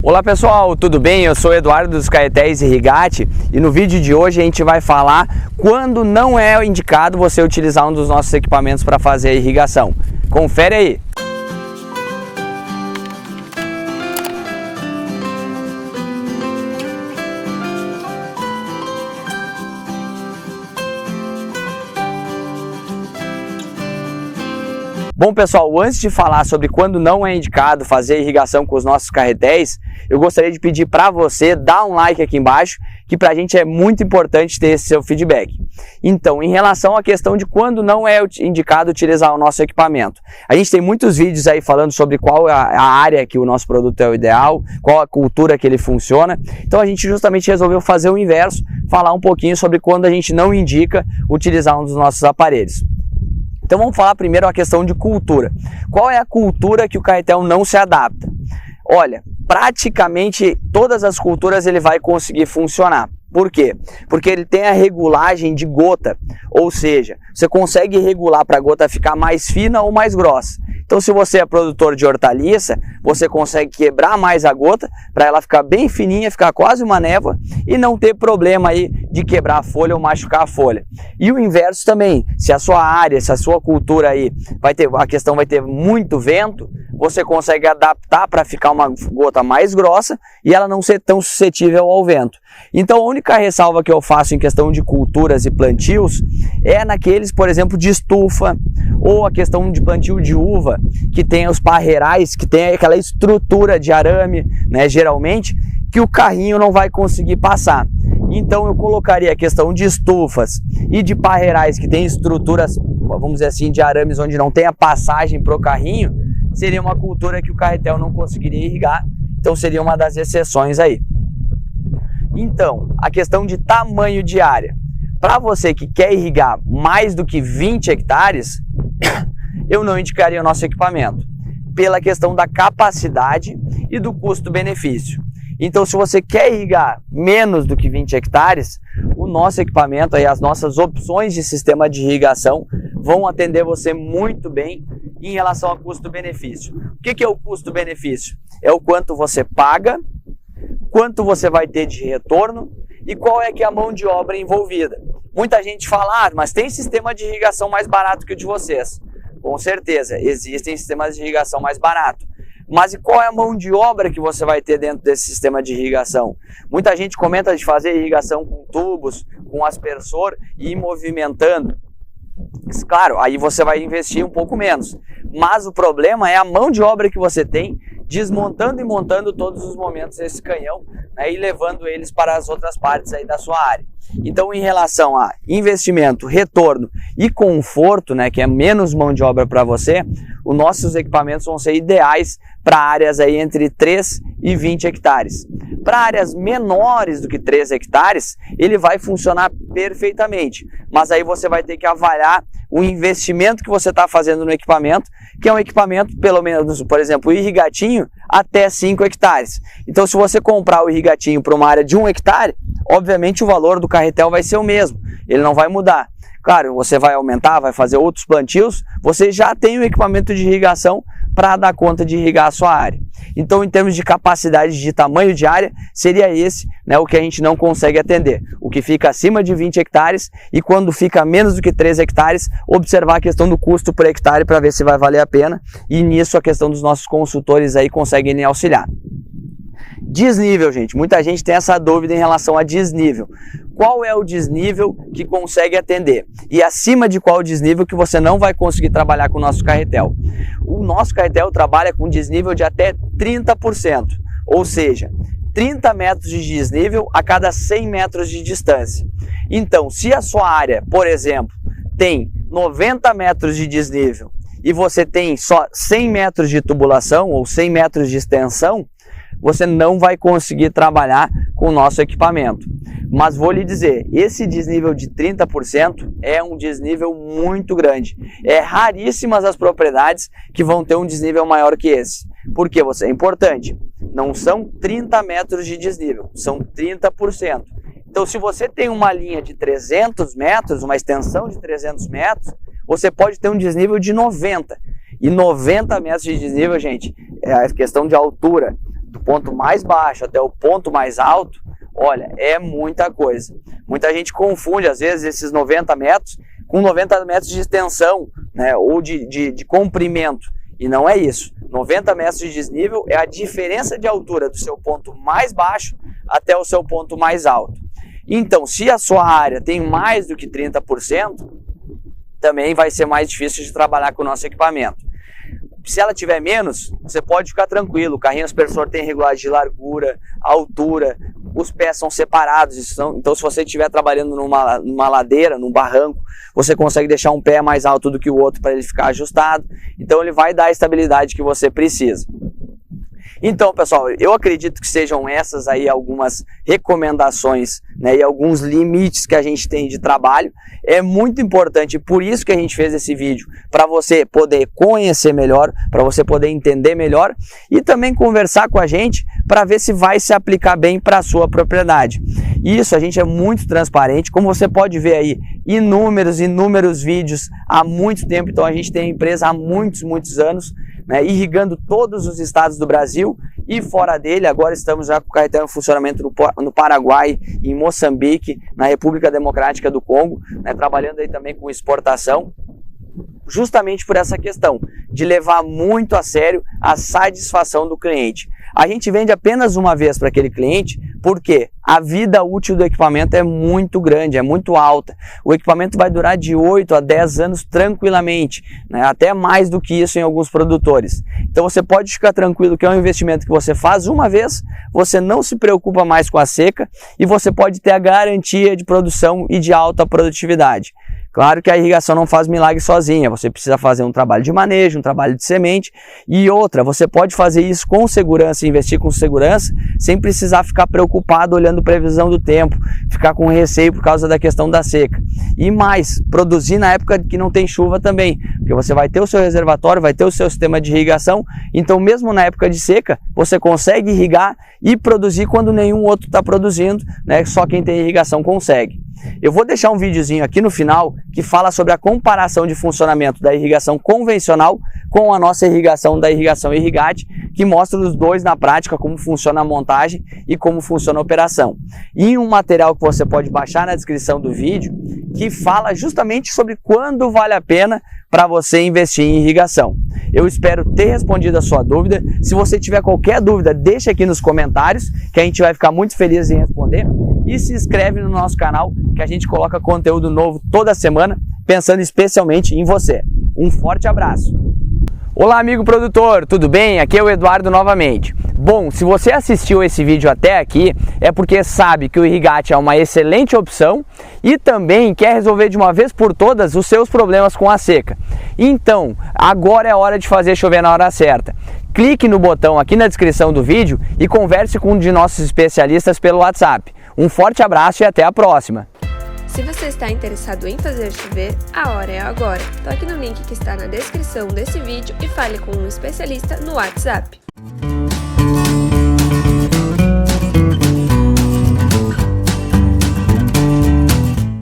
Olá pessoal, tudo bem? Eu sou Eduardo dos Caetés Irrigate e no vídeo de hoje a gente vai falar quando não é indicado você utilizar um dos nossos equipamentos para fazer a irrigação. Confere aí! Bom pessoal, antes de falar sobre quando não é indicado fazer irrigação com os nossos carretéis, eu gostaria de pedir para você dar um like aqui embaixo, que para a gente é muito importante ter esse seu feedback. Então, em relação à questão de quando não é indicado utilizar o nosso equipamento, a gente tem muitos vídeos aí falando sobre qual é a área que o nosso produto é o ideal, qual a cultura que ele funciona. Então a gente justamente resolveu fazer o inverso, falar um pouquinho sobre quando a gente não indica utilizar um dos nossos aparelhos. Então vamos falar primeiro a questão de cultura. Qual é a cultura que o carretel não se adapta? Olha, praticamente todas as culturas ele vai conseguir funcionar. Por quê? Porque ele tem a regulagem de gota, ou seja, você consegue regular para a gota ficar mais fina ou mais grossa. Então se você é produtor de hortaliça, você consegue quebrar mais a gota para ela ficar bem fininha, ficar quase uma névoa e não ter problema aí de quebrar a folha ou machucar a folha. E o inverso também, se a sua área, se a sua cultura aí a questão vai ter muito vento, você consegue adaptar para ficar uma gota mais grossa e ela não ser tão suscetível ao vento. Então a única ressalva que eu faço em questão de culturas e plantios é naqueles, por exemplo, de estufa ou a questão de plantio de uva, que tem os parreirais, que tem aquela estrutura de arame, né, geralmente, que o carrinho não vai conseguir passar. Então eu colocaria a questão de estufas e de parreirais que tem estruturas, vamos dizer assim, de arames onde não tem a passagem para o carrinho, seria uma cultura que o carretel não conseguiria irrigar, então seria uma das exceções aí. Então, a questão de tamanho de área. Para você que quer irrigar mais do que 20 hectares, eu não indicaria o nosso equipamento, pela questão da capacidade e do custo-benefício. Então, se você quer irrigar menos do que 20 hectares, o nosso equipamento, aí, as nossas opções de sistema de irrigação vão atender você muito bem em relação a custo-benefício. O que é o custo-benefício? É o quanto você paga, quanto você vai ter de retorno e qual é que é a mão de obra envolvida. Muita gente fala, mas tem sistema de irrigação mais barato que o de vocês. Com certeza, existem sistemas de irrigação mais baratos. Mas e qual é a mão de obra que você vai ter dentro desse sistema de irrigação? Muita gente comenta de fazer irrigação com tubos, com aspersor e ir movimentando. Claro, aí você vai investir um pouco menos. Mas o problema é a mão de obra que você tem desmontando e montando todos os momentos esse canhão, né, e levando eles para as outras partes aí da sua área. Então, em relação a investimento, retorno e conforto, né, que é menos mão de obra para você, os nossos equipamentos vão ser ideais para áreas aí entre 3 e 20 hectares. Para áreas menores do que 3 hectares, ele vai funcionar perfeitamente, mas aí você vai ter que avaliar o investimento que você está fazendo no equipamento, que é um equipamento, pelo menos, por exemplo, o irrigatinho, até 5 hectares. Então, se você comprar o irrigatinho para uma área de 1 hectare, obviamente o valor do carretel vai ser o mesmo, ele não vai mudar. Claro, você vai aumentar, vai fazer outros plantios, você já tem o equipamento de irrigação para dar conta de irrigar a sua área. Então, em termos de capacidade de tamanho de área, seria esse, né, o que a gente não consegue atender. O que fica acima de 20 hectares e quando fica menos do que 3 hectares, observar a questão do custo por hectare para ver se vai valer a pena, e nisso a questão dos nossos consultores aí conseguem auxiliar. Desnível, gente. Muita gente tem essa dúvida em relação a desnível. Qual é o desnível que consegue atender? E acima de qual desnível que você não vai conseguir trabalhar com o nosso carretel? O nosso carretel trabalha com desnível de até 30%, ou seja, 30 metros de desnível a cada 100 metros de distância. Então, se a sua área, por exemplo, tem 90 metros de desnível e você tem só 100 metros de tubulação ou 100 metros de extensão, você não vai conseguir trabalhar com o nosso equipamento. Mas vou lhe dizer, esse desnível de 30% é um desnível muito grande. É raríssimas as propriedades que vão ter um desnível maior que esse. Porque você é importante, não são 30 metros de desnível, são 30%. Então, se você tem uma linha de 300 metros, uma extensão de 300 metros, você pode ter um desnível de 90. E 90 metros de desnível, gente, é a questão de altura. Do ponto mais baixo até o ponto mais alto, olha, é muita coisa. Muita gente confunde, às vezes, esses 90 metros com 90 metros de extensão, né, ou de comprimento. E não é isso. 90 metros de desnível é a diferença de altura do seu ponto mais baixo até o seu ponto mais alto. Então, se a sua área tem mais do que 30%, também vai ser mais difícil de trabalhar com o nosso equipamento. Se ela tiver menos, você pode ficar tranquilo. O carrinho aspersor tem regulagem de largura, altura, os pés são separados. Então, se você estiver trabalhando numa ladeira, num barranco, você consegue deixar um pé mais alto do que o outro para ele ficar ajustado. Então, ele vai dar a estabilidade que você precisa. Então, pessoal, eu acredito que sejam essas aí algumas recomendações, né, e alguns limites que a gente tem de trabalho. É muito importante, por isso que a gente fez esse vídeo, para você poder conhecer melhor, para você poder entender melhor e também conversar com a gente para ver se vai se aplicar bem para a sua propriedade. Isso, a gente é muito transparente, como você pode ver aí, inúmeros vídeos há muito tempo. Então a gente tem a empresa há muitos anos, né, irrigando todos os estados do Brasil e fora dele. Agora estamos já com o carretel em funcionamento no Paraguai, em Moçambique, na República Democrática do Congo, né, trabalhando aí também com exportação, justamente por essa questão de levar muito a sério a satisfação do cliente. A gente vende apenas uma vez para aquele cliente, porque a vida útil do equipamento é muito grande, é muito alta. O equipamento vai durar de 8 a 10 anos tranquilamente, né? Até mais do que isso em alguns produtores. Então você pode ficar tranquilo que é um investimento que você faz uma vez, você não se preocupa mais com a seca e você pode ter a garantia de produção e de alta produtividade. Claro que a irrigação não faz milagre sozinha, você precisa fazer um trabalho de manejo, um trabalho de semente e outra, você pode fazer isso com segurança, investir com segurança, sem precisar ficar preocupado olhando previsão do tempo, ficar com receio por causa da questão da seca. E mais, produzir na época que não tem chuva também, porque você vai ter o seu reservatório, vai ter o seu sistema de irrigação, então mesmo na época de seca, você consegue irrigar e produzir quando nenhum outro está produzindo, né? Só quem tem irrigação consegue. Eu vou deixar um videozinho aqui no final que fala sobre a comparação de funcionamento da irrigação convencional com a nossa irrigação da irrigação Irrigate, que mostra os dois na prática como funciona a montagem e como funciona a operação. E um material que você pode baixar na descrição do vídeo que fala justamente sobre quando vale a pena para você investir em irrigação. Eu espero ter respondido a sua dúvida. Se você tiver qualquer dúvida, deixa aqui nos comentários que a gente vai ficar muito feliz em responder. E se inscreve no nosso canal que a gente coloca conteúdo novo toda semana, pensando especialmente em você. Um forte abraço! Olá, amigo produtor, tudo bem? Aqui é o Eduardo novamente. Bom, se você assistiu esse vídeo até aqui, é porque sabe que o Irrigate é uma excelente opção e também quer resolver de uma vez por todas os seus problemas com a seca. Então, agora é a hora de fazer chover na hora certa. Clique no botão aqui na descrição do vídeo e converse com um de nossos especialistas pelo WhatsApp. Um forte abraço e até a próxima! Se você está interessado em fazer chover, a hora é agora. Toque no link que está na descrição desse vídeo e fale com um especialista no WhatsApp.